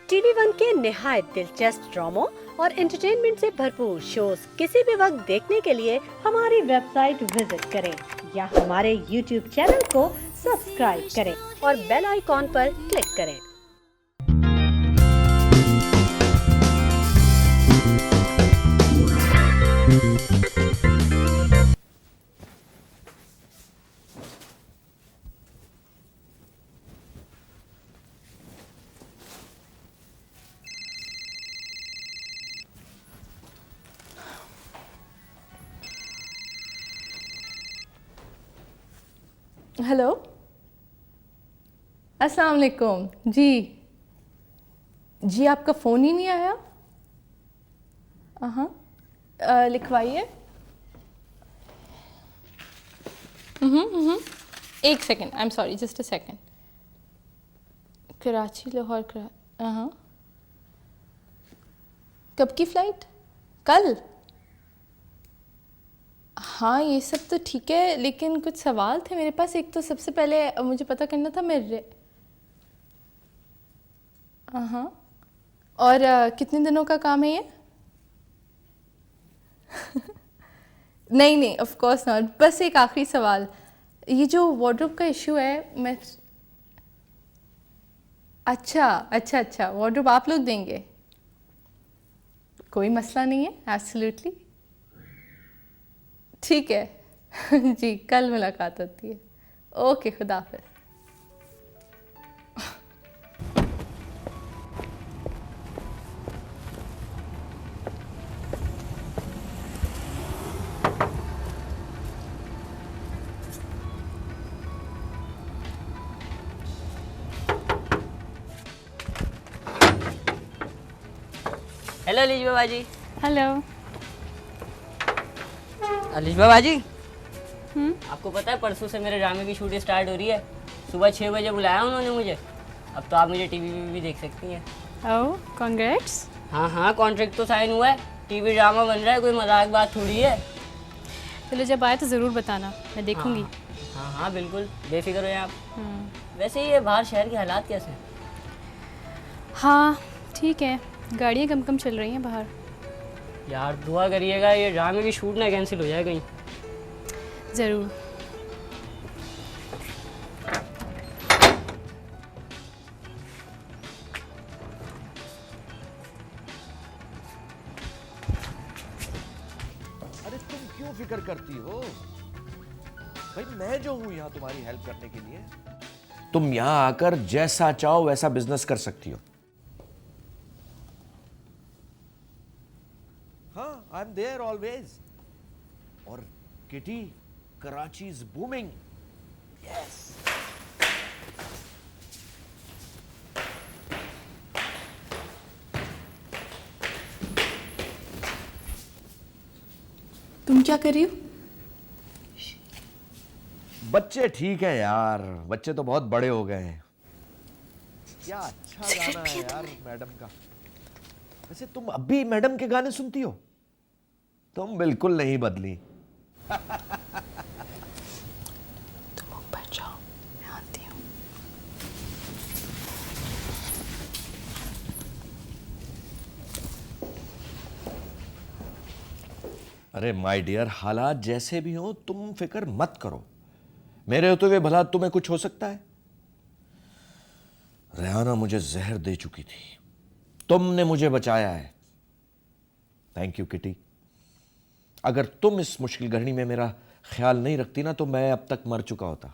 TV one के निहायत दिलचस्प ड्रामों और एंटरटेनमेंट से भरपूर शोज किसी भी वक्त देखने के लिए हमारी वेबसाइट विजिट करें या हमारे यूट्यूब चैनल को सब्सक्राइब करें और बेल आइकॉन पर क्लिक करें। हेलो, अस्सलाम वालेकुम। जी आपका फ़ोन ही नहीं आया। हाँ, लिखवाइए। एक second, I am sorry, just a second. Karachi Lahore हाँ, कब की फ़्लाइट? कल? हाँ, ये सब तो ठीक है, लेकिन कुछ सवाल थे मेरे पास। एक तो सबसे पहले मुझे पता करना था मेरे हाँ, और कितने दिनों का काम है ये? नहीं, ऑफ कोर्स नॉट। बस एक आखिरी सवाल, ये जो वार्डरोब का इशू है, मैं अच्छा, वार्डरोब आप लोग देंगे? कोई मसला नहीं है, एब्सोल्युटली ठीक है। जी, कल मुलाकात होती है। ओके, खुदा हाफिज़। हेलो अलीशा बाजी। हेलो। अलीशा बाजी, आपको पता है परसों से मेरे ड्रामे की शूटिंग स्टार्ट हो रही है। सुबह 6 बजे बुलाया उन्होंने मुझे। अब तो आप मुझे टीवी भी देख सकती हैं। ओह, कांग्रेट्स। हाँ, कॉन्ट्रैक्ट तो साइन हुआ है। टीवी ड्रामा बन रहा है, कोई मजाक बात थोड़ी है। चलो, जब आए तो ज़रूर बताना, मैं देखूंगी। हाँ, बिल्कुल बेफिक्र हो आप। वैसे ये बाहर शहर के हालात कैसे हैं? हाँ, ठीक है, गाड़ियाँ कम कम चल रही हैं बाहर। यार दुआ करिएगा ये ड्रामे की शूट ना कैंसिल हो जाए कहीं। ज़रूर। अरे तुम क्यों फिक्र करती हो भाई? मैं जो हूं यहाँ तुम्हारी हेल्प करने के लिए। तुम यहाँ आकर जैसा चाहो वैसा बिजनेस कर सकती हो। हाँ, आई एम देयर ऑलवेज। और kitty, Karachi is booming. Yes. तुम क्या कर रही हो? बच्चे ठीक है यार, बच्चे तो बहुत बड़े हो गए हैं। क्या अच्छा गाना है यार मैडम का। वैसे तुम अब भी मैडम के गाने सुनती हो? तुम बिल्कुल नहीं बदली। तुम ऊपर जाओ, मैं आती हूँ। अरे माय डियर, हालात जैसे भी हो तुम फिक्र मत करो। मेरे होते हुए भला तुम्हें कुछ हो सकता है? रेहाना मुझे जहर दे चुकी थी, तुमने मुझे बचाया है। Thank you kitty. अगर तुम इस मुश्किल घड़ी में मेरा ख्याल नहीं रखती ना तो मैं अब तक मर चुका होता।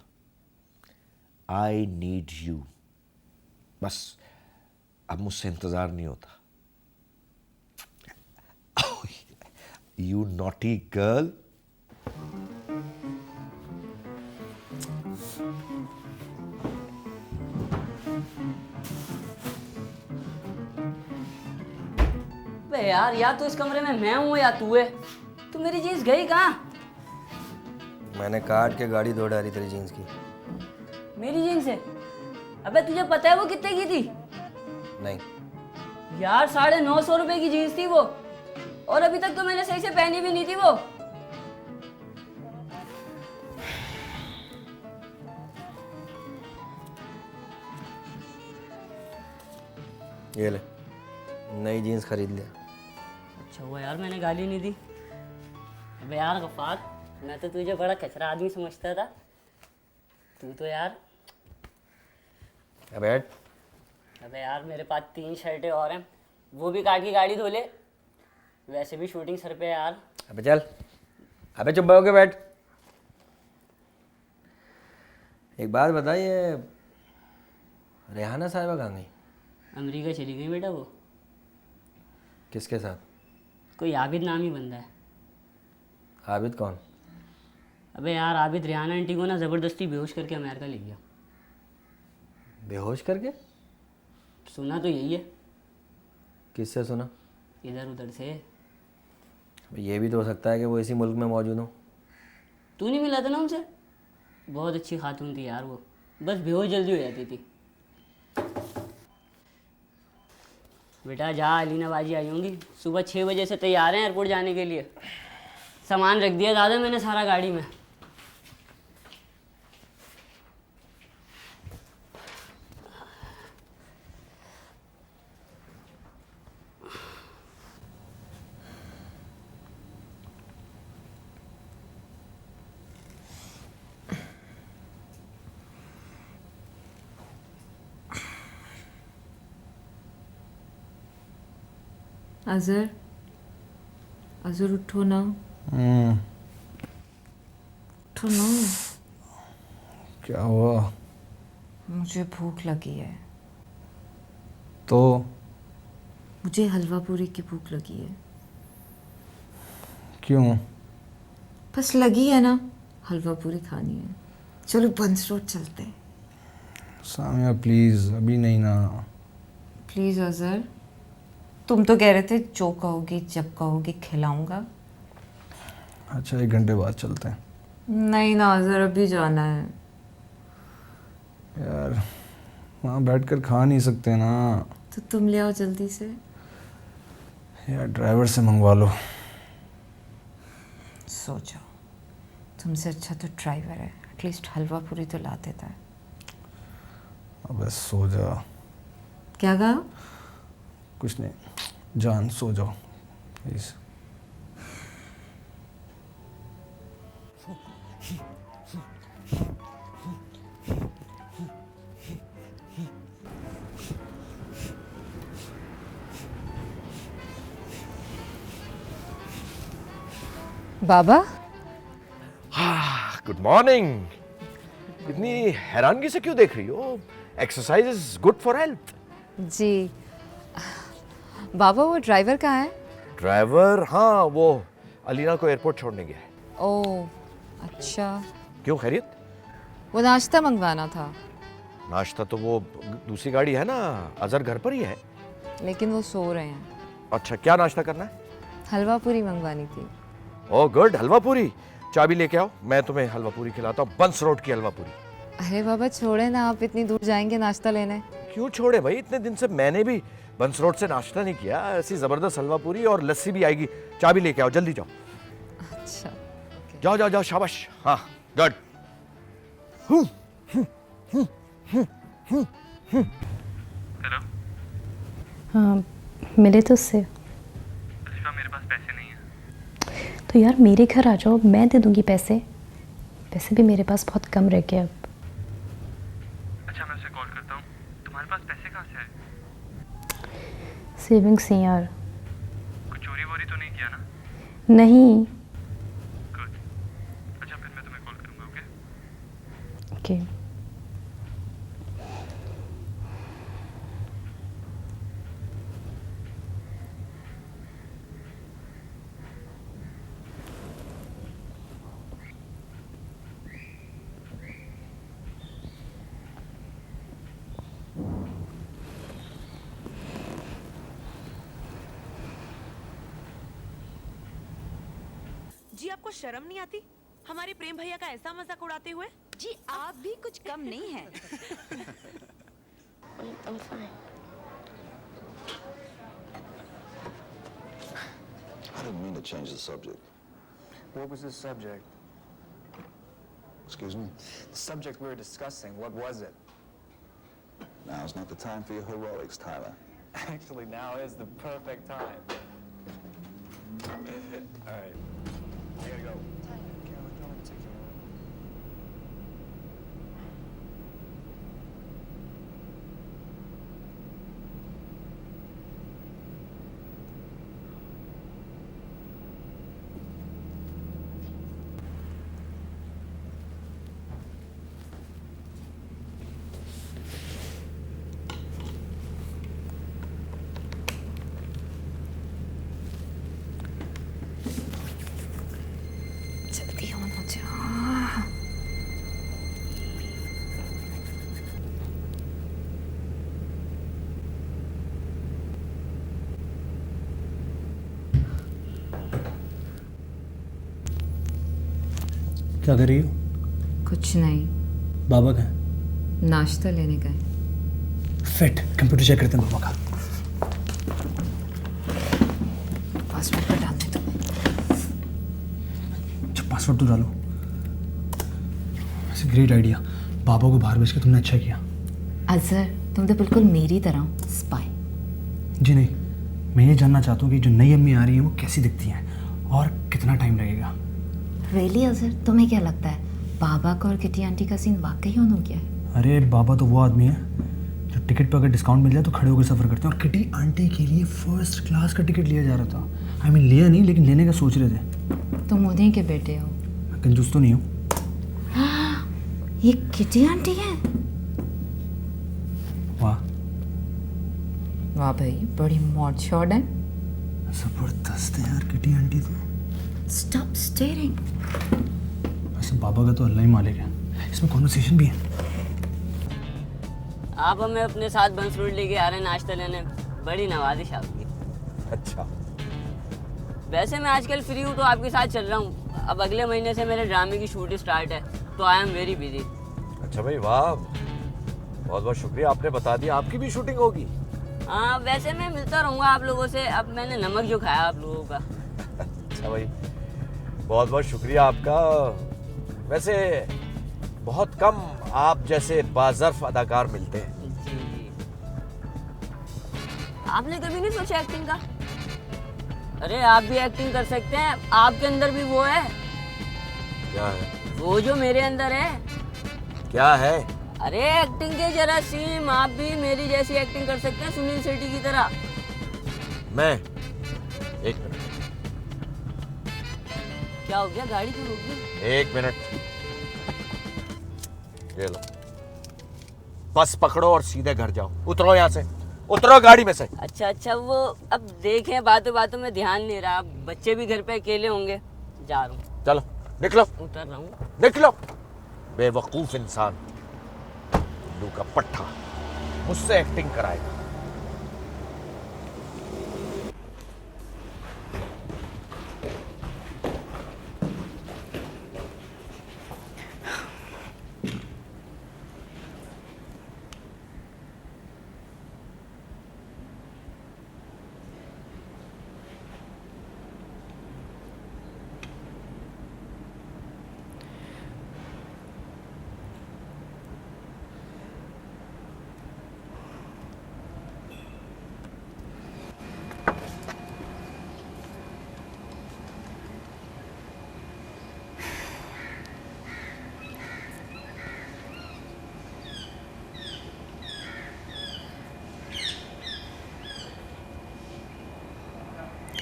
I need you. बस अब मुझसे इंतजार नहीं होता। You naughty girl. बे यार, या तो इस कमरे में मैं हूँ या तू है। तू मेरी जीन्स गई कहाँ? मैंने काट के गाड़ी दौड़ा रही तेरी जीन्स की। मेरी जीन्स है? अबे तुझे पता है वो कितने की थी? नहीं। यार 950 रुपए की जीन्स थी वो, और अभी तक तो मैंने सही से पहनी भी नहीं थी वो। ये ले, नई जीन्स खरीद लिया। अच्छा हुआ यार मैंने गाली नहीं दी। अबे यार गफ्फार, मैं तो तुझे बड़ा कचरा आदमी समझता था। तू तो यार, अब बैठ। अबे यार मेरे पास 3 शर्टें और हैं, वो भी काट के गाड़ी धो ले। वैसे भी शूटिंग सर पे है यार। अबे चल, अबे चुप होके बैठ। एक बात बताइए, रेहाना साहिबा कहाँ गई? अमेरिका चली गई बेटा वो। किसके साथ? कोई आबिद नाम ही बंदा है। आबिद कौन? अबे यार आबिद रिहाना आंटी को ना ज़बरदस्ती बेहोश करके अमेरिका ले गया। बेहोश करके? सुना तो यही है, किससे सुना? इधर उधर से। ये भी तो हो सकता है कि वो इसी मुल्क में मौजूद हो। तू नहीं मिला था ना उनसे? बहुत अच्छी खातून थी यार वो, बस बेहोश जल्दी हो जाती थी। बेटा जा, अलीना बाजी आई होंगी। सुबह 6 बजे से तैयार हैं एयरपोर्ट जाने के लिए। सामान रख दिया दादा मैंने सारा गाड़ी में। अजहर, अजहर उठो ना, उठो ना। क्या हुआ? मुझे भूख लगी है। तो मुझे हलवा पूरी की भूख लगी है। क्यों? बस लगी है ना, हलवा पूरी खानी है। चलो बंस रोड चलते हैं। सामिया प्लीज, अभी नहीं ना। प्लीज अजहर, तुम तो कह रहे थे जो कहोगी जब कहोगी खिलाऊंगा। अच्छा 1 घंटे बाद चलते हैं। नहीं ना अजहर, अभी जाना है। यार वहाँ बैठकर खा नहीं सकते ना। तो तुम ले आओ जल्दी से। यार ड्राइवर से मंगवा लो। सो जाओ, तुमसे अच्छा तो ड्राइवर है, एटलीस्ट हलवा पूरी तो ला देता है। अबे सो जा। क्या कहा? कुछ नहीं, जान सो जाओ प्लीज। Baba, good morning. इतनी हैरानगी से क्यों देख रही हो? Exercise is good for health. जी बाबा, वो ड्राइवर कहाँ है? ड्राइवर, हाँ वो अलीना को एयरपोर्ट छोड़ने गया है। ओह अच्छा, क्यों, खैरियत? वो नाश्ता मंगवाना था। नाश्ता तो वो दूसरी गाड़ी है ना, अजहर घर पर ही है। लेकिन वो सो रहे हैं। अच्छा क्या नाश्ता करना है? हलवा पूरी मंगवानी थी। ओह गुड, हलवा पूरी। चाबी लेके आओ, मैं तुम्हें हलवा पूरी खिलाता हूँ। बंस रोड की हलवा पूरी। अरे बाबा छोड़े ना, आप इतनी दूर जाएंगे नाश्ता लेने? क्यों छोड़े भाई, इतने दिन से मैंने भी बंस रोड से नाश्ता नहीं किया। ऐसी जबरदस्त हलवा पूरी और लस्सी भी आएगी। चाबी लेके आओ, जल्दी जाओ। अच्छा जाओ जाओ जाओ, शाबाश। हाँ गुड। हाँ मिले तो उससे। मेरे पास पैसे नहीं हैं। तो यार मेरे घर आ जाओ, मैं दे दूंगी पैसे। पैसे भी मेरे पास बहुत कम रह गए अब। अच्छा मैं उसे कॉल करता हूँ। तुम्हारे पास पैसे कहाँ से आए? सेविंग्स हैं यार। कुछ चोरी वोरी तो नहीं किया ना? नहीं। गुड। अच्छा फिर मैं तुम्हें कॉल करूँगा। Okay okay. जी आपको शर्म नहीं आती हमारे प्रेम भैया का ऐसा मजाक उड़ाते हुए? जी आप भी कुछ कम नहीं हैं। I'm fine. I didn't mean to change the subject. What was the subject? Excuse me? The subject we were discussing, what was it? Now's not the time for your heroics, Tyler. Actually, now is the perfect time. All right. I gotta go. Caroline, come and take care of it. जल्दी होना चाहिए। क्या कर रही हो? कुछ नहीं, बाबा का है? नाश्ता लेने गए। फिट कंप्यूटर चेक करते हैं बाबा का। पासवर्ड पर डालने दो। अच्छा पासवर्ड तो डालो। वैसे ग्रेट आइडिया, बाबा को बाहर भेज के तुमने अच्छा किया। अजहर, तुम तो बिल्कुल मेरी तरह स्पाई। जी नहीं, मैं ये जानना चाहता हूँ कि जो नई अम्मी आ रही है वो कैसी दिखती हैं और कितना टाइम लगेगा। रियली अजहर, तुम्हें क्या लगता है बाबा का और किटी आंटी का सीन वाकई होना क्या है? अरे बाबा तो वो आदमी है जो टिकट पर अगर डिस्काउंट मिल जाए तो खड़े होकर सफ़र करते हैं, और किटी आंटी के लिए फर्स्ट क्लास का टिकट लिया जा रहा था। आई मीन लिया नहीं, लेकिन लेने का सोच रहे थे। तुम उन्हीं के बेटे हो। कंजूस तो नहीं हो। ये किटी आंटी है? वाह वाह भाई, बड़ी मॉड शॉट है। ज़बरदस्त है यार किटी आंटी तो। Stop steering. वैसे बाबा का तो अल्लाह ही मालिक है, इसमें कॉन्वर्सेशन भी है। आप हमें अपने साथ बंस रोड लेके आ रहे हैं नाश्ता लेने, बड़ी नवाजिश आपकी। अच्छा, वैसे मैं आजकल फ्री हूँ तो आपके साथ चल रहा हूँ। अब अगले महीने से मेरे ड्रामे की शूट स्टार्ट है, तो आई एम वेरी बिजी। अच्छा भाई वाह, बहुत बहुत शुक्रिया, आपने बता दिया। आपकी भी शूटिंग होगी? हाँ, वैसे मैं मिलता रहूँगा आप लोगों से। अब मैंने नमक जो खाया आप लोगों का। अच्छा भाई, बहुत बहुत शुक्रिया आपका। वैसे बहुत कम आप जैसे बाज़र्फ अदाकार मिलते हैं। जी जी। आपने कभी नहीं सोचा एक्टिंग का? अरे आप भी एक्टिंग कर सकते हैं, आपके अंदर भी वो है। क्या है? वो जो मेरे अंदर है। क्या है? अरे एक्टिंग के जरासीम, आप भी मेरी जैसी एक्टिंग कर सकते हैं सुनील शेट्टी की तरह। मैं एक मिनट। क्या हो गया, गाड़ी क्यों रोक दी? एक मिनट, ये लो, बस पकड़ो और सीधे घर जाओ। उतरो यहाँ से, उतरो गाड़ी में से। अच्छा अच्छा, वो अब देखें, बातों बातों में ध्यान नहीं रहा। बच्चे भी घर पे अकेले होंगे, जा रहा हूँ। चलो निकलो। उतर रहा हूँ। निकलो, बेवकूफ इंसान, उल्लू का पट्टा, मुझसे एक्टिंग कराएगा।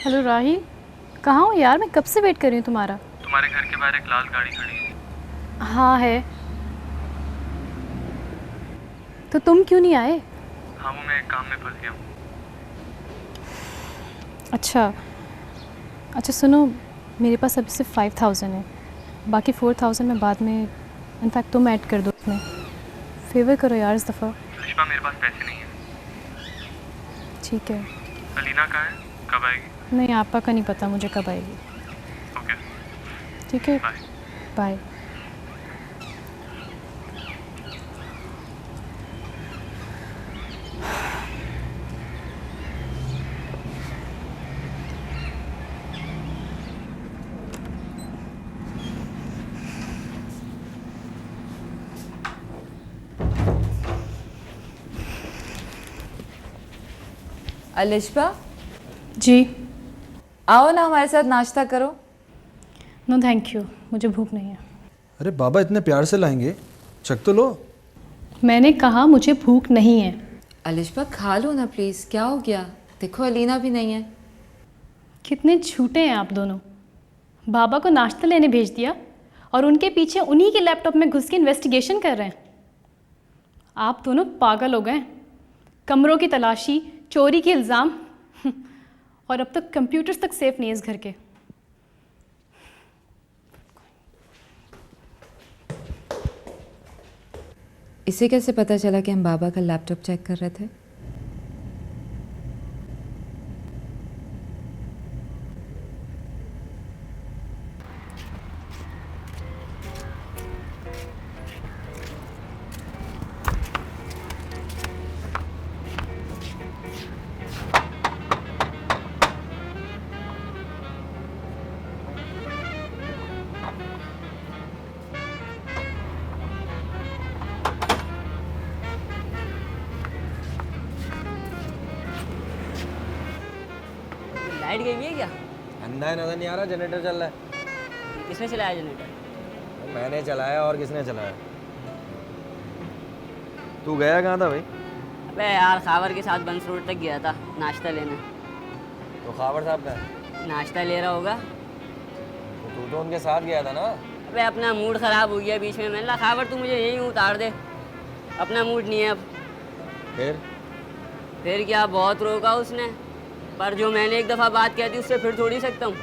हेलो राहिल, कहाँ हो यार? मैं कब से वेट कर रही हूँ तुम्हारा। तुम्हारे घर के बाहर एक लाल गाड़ी खड़ी है। हाँ है, तो तुम क्यों नहीं आए? हाँ, वो मैं एक काम में फंस गया हूँ। अच्छा अच्छा, सुनो, मेरे पास अभी सिर्फ 5000 है, बाकी 4000 मैं बाद में, इनफैक्ट तुम ऐड कर दो उसमें। फेवर करो यार इस दफ़ा। लिशबा, मेरे पास पैसे नहीं हैं। ठीक है। अलीना कहाँ है, कब आएगी? नहीं, आपका का नहीं पता मुझे कब आएगी। ओके, ठीक है, बाय। बाय। अलिशबा जी। आओ ना हमारे साथ नाश्ता करो। नो थैंक यू, मुझे भूख नहीं है। अरे बाबा इतने प्यार से लाएंगे, चख तो लो। मैंने कहा मुझे भूख नहीं है। अलिशबा खा लो ना प्लीज़, क्या हो गया? देखो अलीना भी नहीं है। कितने झूठे हैं आप दोनों। बाबा को नाश्ता लेने भेज दिया और उनके पीछे उन्हीं के लैपटॉप में घुस के इन्वेस्टिगेशन कर रहे हैं। आप दोनों पागल हो गए। कमरों की तलाशी, चोरी के इल्ज़ाम और अब तक कंप्यूटर्स तक सेफ नहीं है इस घर के। इसे कैसे पता चला कि हम बाबा का लैपटॉप चेक कर रहे थे? लाइट गई है क्या? अंधा है, नजर नहीं आ रहा, जनरेटर चल रहा है। किसने चलाया जनरेटर? मैंने चलाया और किसने चलाया? तू गया कहाँ था भाई? अबे यार खावर के साथ बंस रोड तक गया था नाश्ता लेने। तो खावर साहब का है? नाश्ता ले रहा होगा। तो तू तो उनके साथ गया था ना? अबे अपना मूड ख़राब हो गया बीच में। मैंने कहा खावर तू मुझे यहीं उतार दे, अपना मूड नहीं है अब। फिर क्या, बहुत रोका उसने, पर जो मैंने एक दफ़ा बात कह दी उससे फिर थोड़ी सकता हूँ।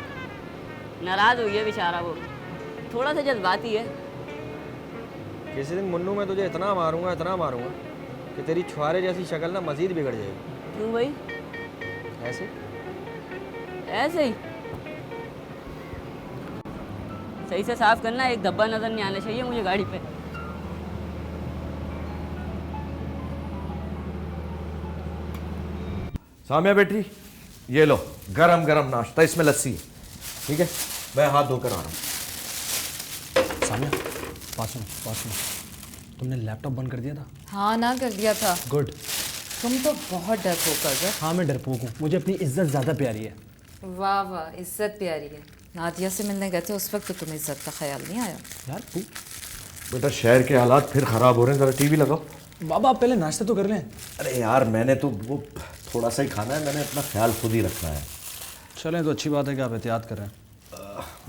नाराज़ हो गया बेचारा वो, थोड़ा सा जज्बाती है। किसी दिन मुन्नू मैं तुझे इतना मारूंगा कि तेरी छुआरे जैसी शक्ल ना मजीद बिगड़ जाएगी। क्यों भाई? ऐसे ऐसे ही सही से साफ करना, एक धब्बा नज़र नहीं आना चाहिए मुझे गाड़ी पे। सामिया बेटी, ये लो गरम गरम नाश्ता, इसमें लस्सी है, ठीक है? मैं हाथ धोकर आ रहा हूँ। सामिया पास में तुमने लैपटॉप बंद कर दिया था? हाँ ना, कर दिया था। गुड। तुम तो बहुत डरपोक हो सर। हाँ मैं डरपोक हूँ, मुझे अपनी इज्जत ज़्यादा प्यारी है। वाह वाह, इज्जत प्यारी है। नादिया से मिलने गए थे उस वक्त तो तुम्हें इज्जत का ख्याल नहीं आया? यार तू बेटा शहर के हालात फिर ख़राब हो रहे हैं, ज़रा टीवी लगाओ। बाबा आप पहले नाश्ता तो कर लें। अरे यार मैंने तो वो थोड़ा सा ही खाना है, मैंने अपना ख्याल खुद ही रखना है। चलें तो अच्छी बात है कि आप एहतियात कर रहे हैं।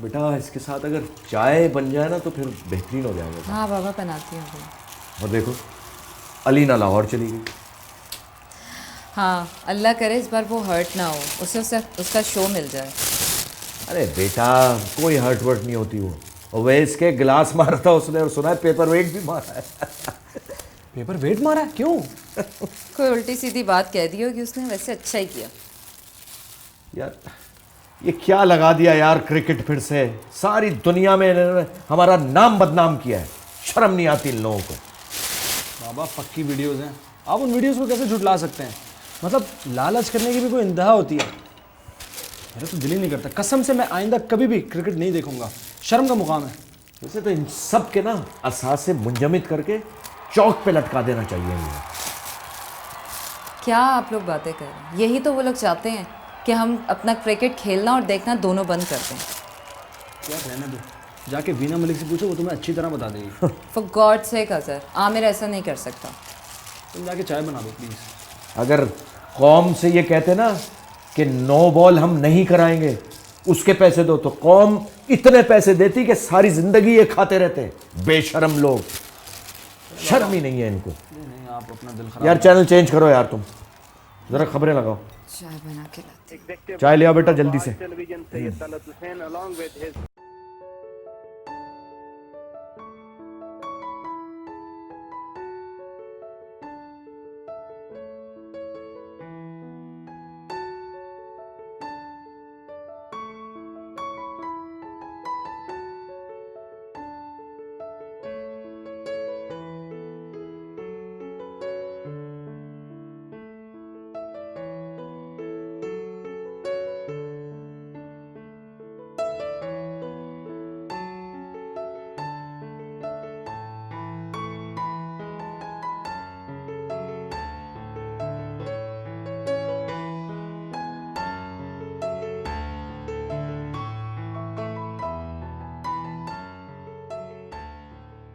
बेटा इसके साथ अगर चाय बन जाए ना तो फिर बेहतरीन हो जाएगा। हाँ बाबा बनाती हूँ। और देखो अलीना लाहौर चली गई। हाँ अल्लाह करे इस बार वो हर्ट ना हो, उसे उसका शो मिल जाए। अरे बेटा कोई हर्ट वर्ट नहीं होती वो, और वह इसके गिलास मारा था उसने, और सुना है पेपर वेट भी मारा है। पेपर वेट मारा है? क्यों? कोई उल्टी सीधी बात कह दी होगी उसने, वैसे अच्छा ही किया। यार ये क्या लगा दिया यार क्रिकेट फिर से, सारी दुनिया में इन्होंने हमारा नाम बदनाम किया है, शर्म नहीं आती इन लोगों को। बाबा पक्की वीडियोस हैं, आप उन वीडियोस को कैसे झुटला सकते हैं? मतलब लालच करने की भी कोई इंतहा होती है। मेरा तो दिल ही नहीं करता, कसम से मैं आइंदा कभी भी क्रिकेट नहीं देखूंगा, शर्म का मुकाम है। वैसे तो इन सब के ना असास से मुंजमद करके चौक पे लटका देना चाहिए इन्हें। क्या आप लोग बातें कर रहे हैं? यही तो वो लोग चाहते हैं कि हम अपना क्रिकेट खेलना और देखना दोनों बंद कर दें। क्या रहने दो, जाके वीना मलिक से पूछो, वो तुम्हें अच्छी तरह बता देगी। For God sake Azhar, Aamir ऐसा नहीं कर सकता। तुम जाके चाय बना दो प्लीज़। अगर कौम से ये कहते ना कि नो बॉल हम नहीं कराएंगे, उसके पैसे दो, तो कौम इतने पैसे देती कि सारी जिंदगी ये खाते रहते। बेशर्म लोग, शर्म ही नहीं है इनको। नहीं आप अपना दिल खराब। यार चैनल चेंज करो यार, तुम जरा खबरें लगाओ। चाय बना के लाते। चाय लिया बेटा जल्दी से। Television Syed Talat Hussain along with his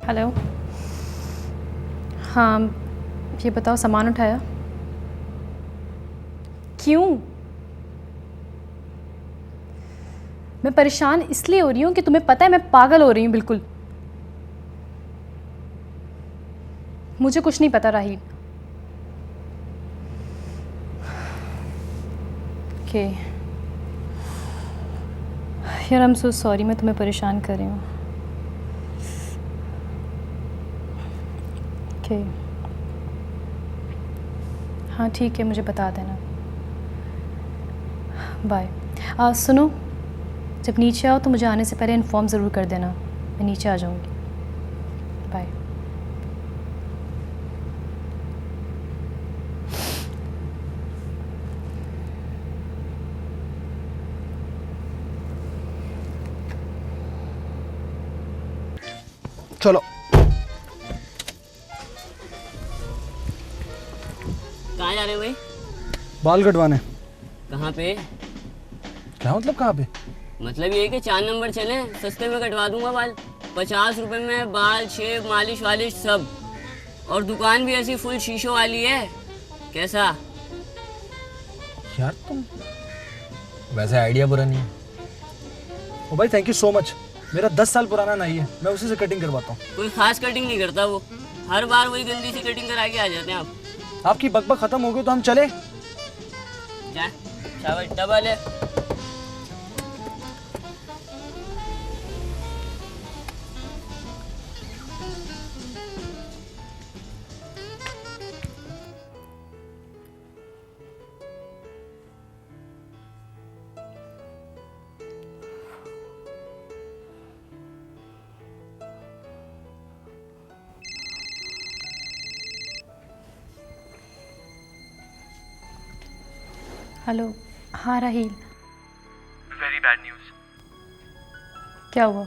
hello. हाँ, ये बताओ सामान उठाया? क्यों? मैं परेशान इसलिए हो रही हूँ कि तुम्हें पता है मैं पागल हो रही हूँ बिल्कुल। मुझे कुछ नहीं पता राहील। ओके यार, आई एम सो सॉरी, मैं तुम्हें परेशान कर रही हूँ। ओके हाँ ठीक है, मुझे बता देना। बाय। सुनो, जब नीचे आओ तो मुझे आने से पहले इन्फॉर्म ज़रूर कर देना, मैं नीचे आ जाऊँगी। बाय। चलो। कहाँ जा रहे हो भाई? बाल कटवाने। कहाँ पे? क्या मतलब कहाँ पे? मतलब ये कि 4 नंबर चले, सस्ते में कटवा दूंगा बाल। 50 रुपए में बाल, शेव, मालिश वालिश सब। और दुकान भी ऐसी फुल शीशों वाली है। कैसा? यार तुम वैसे आइडिया बुरा नहीं है। ओ भाई थैंक यू सो मच। मेरा 10 साल पुराना नहीं है, मैं उसी से कटिंग करवाता हूँ। कोई खास कटिंग नहीं करता वो, हर बार वही गंदी सी कटिंग करा के आ जाते हैं आप। आपकी बकबक खत्म हो गई तो हम चले? जा, शाबाश, डबल है। हेलो। हाँ राहील। Very bad news. क्या हुआ?